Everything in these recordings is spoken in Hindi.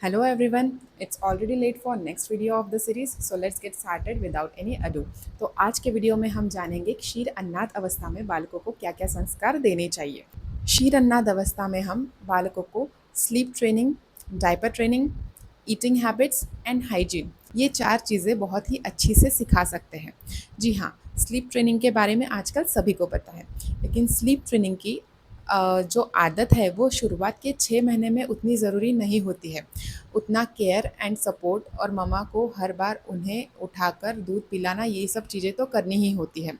Hello everyone, it's already late for next video of the series, so let's get started without any ado. तो आज के वीडियो में हम जानेंगे कि क्षीर अन्नाद अवस्था में बालकों को क्या क्या संस्कार देने चाहिए। क्षीर अन्नाद अवस्था में हम बालकों को sleep training, diaper training, eating habits and hygiene, ये चार चीज़ें बहुत ही अच्छी से सिखा सकते हैं। जी हाँ, स्लीप ट्रेनिंग के बारे में आजकल सभी को पता है, लेकिन स्लीप ट्रेनिंग की जो आदत है वो शुरुआत के 6 महीने में उतनी ज़रूरी नहीं होती है। उतना केयर एंड सपोर्ट और मम्मा को हर बार उन्हें उठाकर दूध पिलाना, ये सब चीज़ें तो करनी ही होती है।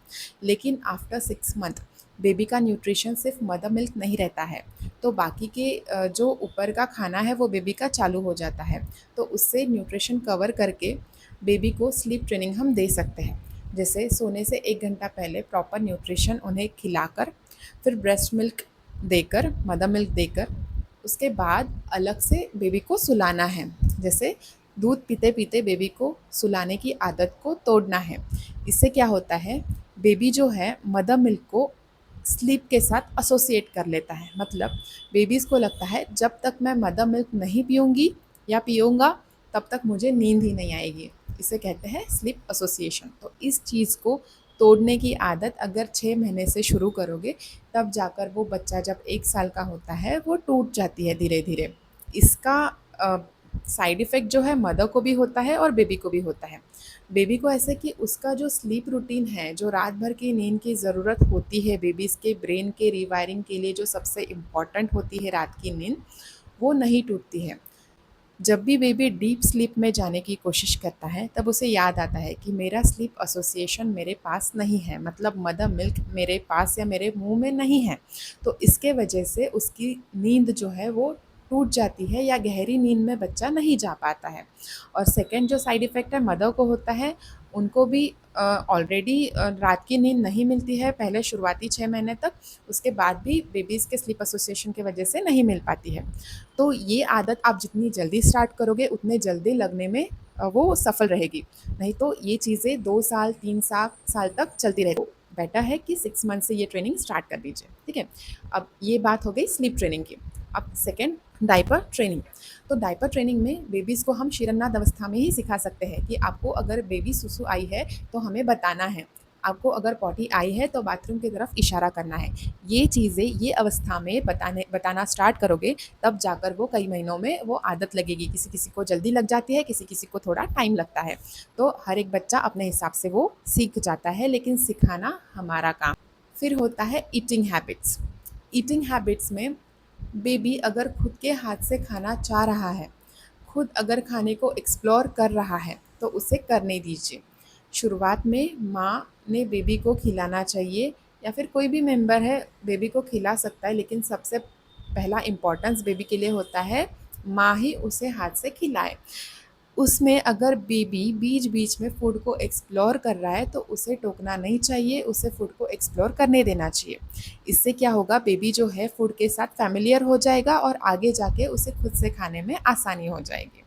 लेकिन आफ्टर 6 मंथ बेबी का न्यूट्रिशन सिर्फ मदर मिल्क नहीं रहता है, तो बाकी के जो ऊपर का खाना है वो बेबी का चालू हो जाता है। तो उससे न्यूट्रिशन कवर करके बेबी को स्लीप ट्रेनिंग हम दे सकते हैं। जैसे सोने से 1 घंटा पहले प्रॉपर न्यूट्रिशन उन्हें खिलाकर, फिर ब्रेस्ट मिल्क देकर, मदर मिल्क देकर, उसके बाद अलग से बेबी को सुलाना है। जैसे दूध पीते पीते बेबी को सुलाने की आदत को तोड़ना है। इससे क्या होता है, बेबी जो है मदर मिल्क को स्लीप के साथ एसोसिएट कर लेता है। मतलब बेबीज़ को लगता है जब तक मैं मदर मिल्क नहीं पीऊँगी या पीऊँगा तब तक मुझे नींद ही नहीं आएगी। इसे कहते हैं स्लीप एसोसिएशन। तो इस चीज़ को तोड़ने की आदत अगर 6 महीने से शुरू करोगे, तब जाकर वो बच्चा जब 1 साल का होता है वो टूट जाती है धीरे धीरे। इसका साइड इफ़ेक्ट जो है मदर को भी होता है और बेबी को भी होता है। बेबी को ऐसे कि उसका जो स्लीप रूटीन है, जो रात भर की नींद की ज़रूरत होती है बेबीज़ के ब्रेन के रीवायरिंग के लिए, जो सबसे इम्पॉर्टेंट होती है रात की नींद, वो नहीं टूटती है। जब भी बेबी डीप स्लीप में जाने की कोशिश करता है तब उसे याद आता है कि मेरा स्लीप एसोसिएशन मेरे पास नहीं है, मतलब मदर मिल्क मेरे पास या मेरे मुंह में नहीं है। तो इसके वजह से उसकी नींद जो है वो टूट जाती है या गहरी नींद में बच्चा नहीं जा पाता है। और सेकंड जो साइड इफ़ेक्ट है मदर को होता है, उनको भी ऑलरेडी रात की नींद नहीं मिलती है पहले शुरुआती 6 महीने तक, उसके बाद भी बेबीज़ के स्लीप एसोसिएशन की वजह से नहीं मिल पाती है। तो ये आदत आप जितनी जल्दी स्टार्ट करोगे उतने जल्दी लगने में वो सफल रहेगी। नहीं तो ये चीज़ें 2 साल 3 साल तक चलती रहेगी। तो बेटर है कि 6 मंथ से ये ट्रेनिंग स्टार्ट कर दीजिए। ठीक है, अब ये बात हो गई स्लीप ट्रेनिंग की। अब सेकेंड, डायपर ट्रेनिंग। तो डायपर ट्रेनिंग में बेबीज़ को हम शीरन्नाद अवस्था में ही सिखा सकते हैं कि आपको अगर बेबी सुसु आई है तो हमें बताना है, आपको अगर पॉटी आई है तो बाथरूम की तरफ इशारा करना है। ये चीज़ें ये अवस्था में बताना स्टार्ट करोगे, तब जाकर वो कई महीनों में वो आदत लगेगी। किसी किसी को जल्दी लग जाती है, किसी किसी को थोड़ा टाइम लगता है। तो हर एक बच्चा अपने हिसाब से वो सीख जाता है, लेकिन सिखाना हमारा काम। फिर होता है ईटिंग हैबिट्स। ईटिंग हैबिट्स में बेबी अगर खुद के हाथ से खाना चाह रहा है, खुद अगर खाने को एक्सप्लोर कर रहा है, तो उसे करने दीजिए। शुरुआत में माँ ने बेबी को खिलाना चाहिए, या फिर कोई भी मेंबर है बेबी को खिला सकता है, लेकिन सबसे पहला इम्पोर्टेंस बेबी के लिए होता है माँ ही उसे हाथ से खिलाए। उसमें अगर बेबी बीच बीच में फूड को एक्सप्लोर कर रहा है तो उसे टोकना नहीं चाहिए, उसे फूड को एक्सप्लोर करने देना चाहिए। इससे क्या होगा, बेबी जो है फूड के साथ फैमिलियर हो जाएगा और आगे जाके उसे खुद से खाने में आसानी हो जाएगी।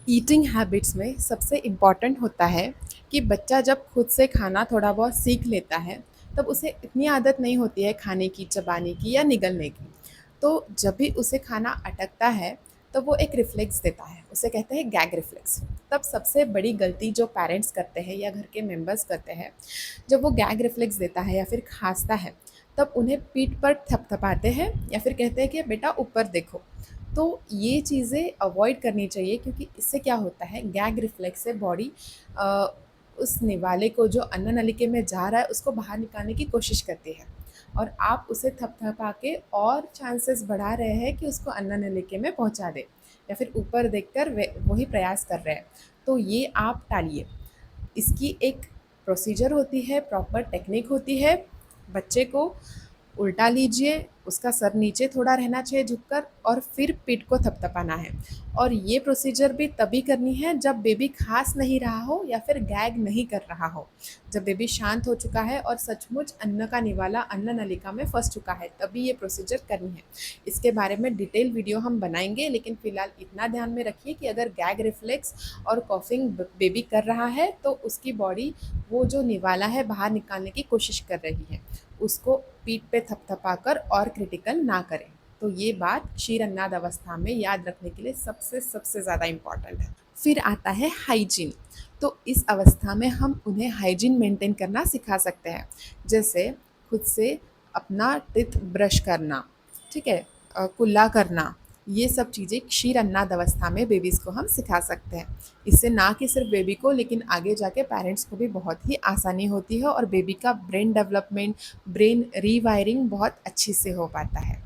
ईटिंग हैबिट्स में सबसे इम्पॉर्टेंट होता है कि बच्चा जब खुद से खाना थोड़ा बहुत सीख लेता है, तब उसे इतनी आदत नहीं होती है खाने की, चबाने की या निगलने की। तो जब भी उसे खाना अटकता है तो वो एक रिफ्लेक्स देता है, उसे कहते हैं गैग रिफ्लेक्स। तब सबसे बड़ी गलती जो पेरेंट्स करते हैं या घर के मेंबर्स करते हैं, जब वो गैग रिफ्लेक्स देता है या फिर खांसता है, तब उन्हें पीठ पर थपथपाते हैं या फिर कहते हैं कि बेटा ऊपर देखो। तो ये चीज़ें अवॉइड करनी चाहिए, क्योंकि इससे क्या होता है, गैग रिफ्लेक्स से बॉडी उस निवाले को जो अन्न नलिके में जा रहा है उसको बाहर निकालने की कोशिश करती है, और आप उसे थपथपा के और चांसेस बढ़ा रहे हैं कि उसको अन्न नलिके में पहुंचा दे, या फिर ऊपर देखकर वही प्रयास कर रहे हैं। तो ये आप टालिए। इसकी एक प्रोसीजर होती है, प्रॉपर टेक्निक होती है। बच्चे को उल्टा लीजिए, उसका सर नीचे थोड़ा रहना चाहिए झुककर, और फिर पीठ को थपथपाना है। और ये प्रोसीजर भी तभी करनी है जब बेबी खांस नहीं रहा हो या फिर गैग नहीं कर रहा हो। जब बेबी शांत हो चुका है और सचमुच अन्न का निवाला अन्न नलिका में फंस चुका है, तभी ये प्रोसीजर करनी है। इसके बारे में डिटेल वीडियो हम बनाएंगे, लेकिन फ़िलहाल इतना ध्यान में रखिए कि अगर गैग रिफ्लेक्स और कॉफिंग बेबी कर रहा है तो उसकी बॉडी वो जो निवाला है बाहर निकालने की कोशिश कर रही है, उसको पीठ पे थपथपाकर और क्रिटिकल ना करें। तो ये बात क्षीर अन्नाद अवस्था में याद रखने के लिए सबसे सबसे ज़्यादा इम्पॉर्टेंट है। फिर आता है हाइजीन। तो इस अवस्था में हम उन्हें हाइजीन मेंटेन करना सिखा सकते हैं, जैसे खुद से अपना टिथ ब्रश करना, ठीक है, कुल्ला करना। ये सब चीज़ें क्षीर अन्नाद अवस्था में बेबीज़ को हम सिखा सकते हैं। इससे ना कि सिर्फ बेबी को, लेकिन आगे जाके पेरेंट्स को भी बहुत ही आसानी होती है और बेबी का ब्रेन डेवलपमेंट, ब्रेन रीवायरिंग बहुत अच्छे से हो पाता है।